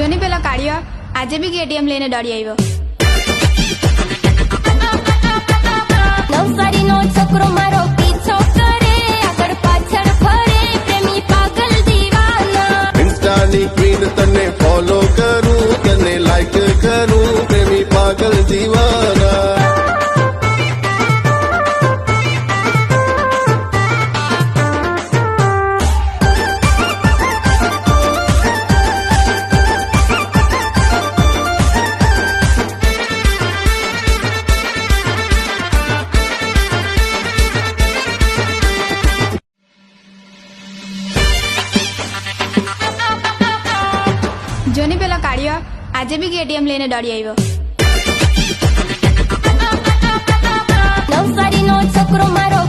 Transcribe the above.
જોની પેલા કાળિયો આજે બી એટીએમ લઈને દોડી આવ્યો। નવસારીનો છોકરો મારો પીછો કરે, આગળ પાછળ ફરે, પ્રેમી પાગલ દીવાના। ઇન્સ્ટાની ક્વીન તને ફોલો કરું, તને લાઈક કરું, પ્રેમી પાગલ દીવાના। જોની પેલા કાળિયો આજે બી એટીએમ લઈને દોડી આવ્યો। નવસારીનો છોકરો મારો